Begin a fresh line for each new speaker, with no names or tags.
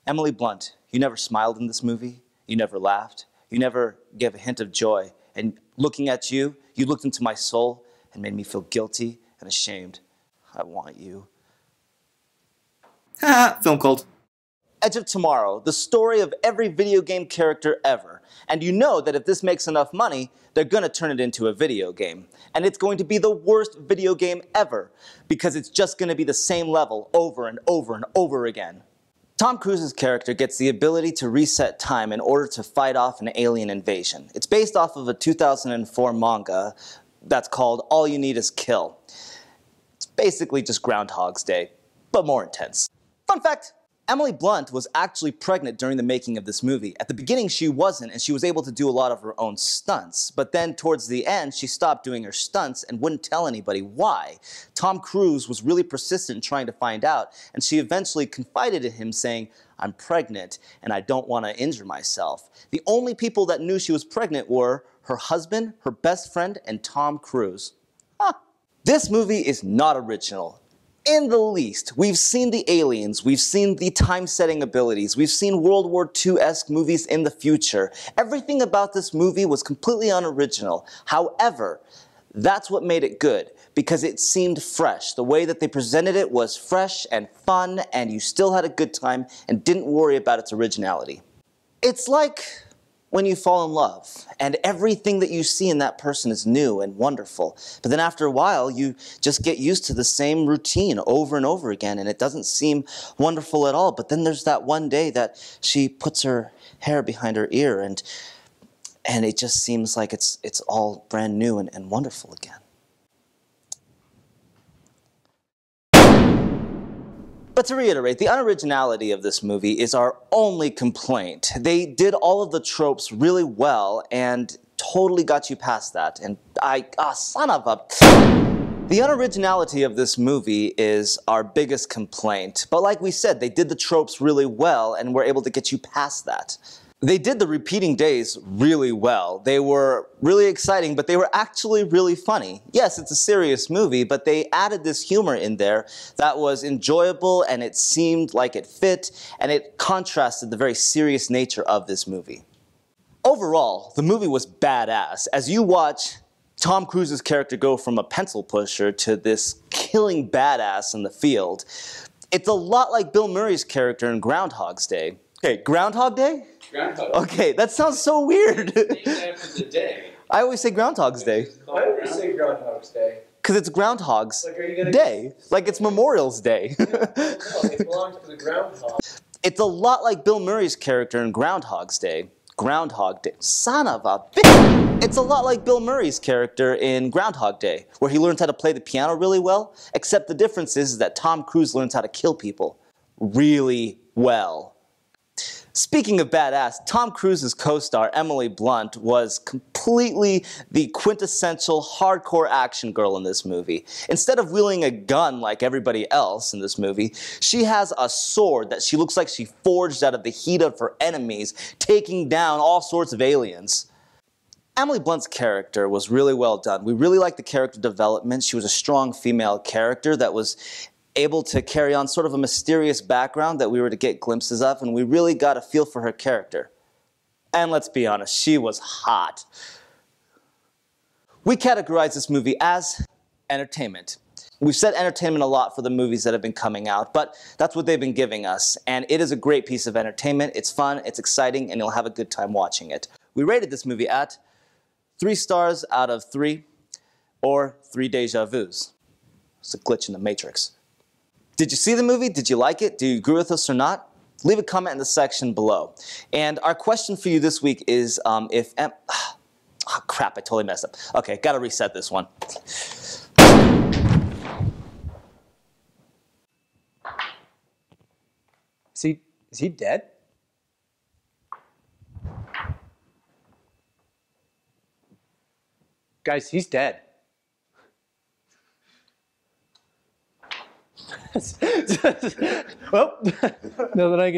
Emily Blunt, you never smiled in this movie. You never laughed. You never gave a hint of joy. And looking at you, you looked into my soul and made me feel guilty and ashamed. I want you.
Ha, FilmCult.
Edge of Tomorrow, the story of every video game character ever. And you know that if this makes enough money, they're gonna turn it into a video game. And it's going to be the worst video game ever, because it's just gonna be the same level over and over and over again. Tom Cruise's character gets the ability to reset time in order to fight off an alien invasion. It's based off of a 2004 manga that's called All You Need Is Kill. It's basically just Groundhog's Day, but more intense. Fun fact! Emily Blunt was actually pregnant during the making of this movie. At the beginning she wasn't, and she was able to do a lot of her own stunts. But then towards the end she stopped doing her stunts and wouldn't tell anybody why. Tom Cruise was really persistent in trying to find out, and she eventually confided in him saying, "I'm pregnant and I don't want to injure myself." The only people that knew she was pregnant were her husband, her best friend, and Tom Cruise. Huh. This movie is not original. In the least. We've seen the aliens, we've seen the time-setting abilities, we've seen World War II-esque movies in the future. Everything about this movie was completely unoriginal. However, that's what made it good, because it seemed fresh. The way that they presented it was fresh and fun, and you still had a good time and didn't worry about its originality. It's like when you fall in love, and everything that you see in that person is new and wonderful. But then after a while, you just get used to the same routine over and over again, and it doesn't seem wonderful at all. But then there's that one day that she puts her hair behind her ear, and it just seems like it's all brand new and wonderful again. But to reiterate, the unoriginality of this movie is our only complaint. They did all of the tropes really well and totally got you past that. And son of a... The unoriginality of this movie is our biggest complaint. But like we said, they did the tropes really well and were able to get you past that. They did the repeating days really well. They were really exciting, but they were actually really funny. Yes, it's a serious movie, but they added this humor in there that was enjoyable, and it seemed like it fit, and it contrasted the very serious nature of this movie. Overall, the movie was badass. As you watch Tom Cruise's character go from a pencil pusher to this killing badass in the field, it's a lot like Bill Murray's character in Groundhog's Day. Okay, Groundhog Day?
Groundhog Day.
Okay, that sounds so weird.
Named after the day.
I always say Groundhog's Day.
I always say Groundhog's Day.
Because it's Groundhog's
Like, are you gonna
Day. Like it's Memorial's Day.
No, it belongs to the groundhog.
It's a lot like Bill Murray's character in Groundhog's Day. Groundhog Day. Son of a bitch! It's a lot like Bill Murray's character in Groundhog Day, where he learns how to play the piano really well, except the difference is that Tom Cruise learns how to kill people really well. Speaking of badass, Tom Cruise's co-star Emily Blunt was completely the quintessential hardcore action girl in this movie. Instead of wielding a gun like everybody else in this movie, she has a sword that she looks like she forged out of the heat of her enemies, taking down all sorts of aliens. Emily Blunt's character was really well done. We really liked the character development. She was a strong female character that was able to carry on sort of a mysterious background that we were to get glimpses of, and we really got a feel for her character. And let's be honest, she was hot. We categorize this movie as entertainment. We've said entertainment a lot for the movies that have been coming out, but that's what they've been giving us, and it is a great piece of entertainment. It's fun, it's exciting, and you'll have a good time watching it. We rated this movie at 3 stars out of 3, or 3 déjà vus. It's a glitch in the Matrix. Did you see the movie? Did you like it? Do you agree with us or not? Leave a comment in the section below. And our question for you this week is oh crap, I totally messed up. Okay, gotta reset this one.
Is he dead? Guys, he's dead. Well, now that I can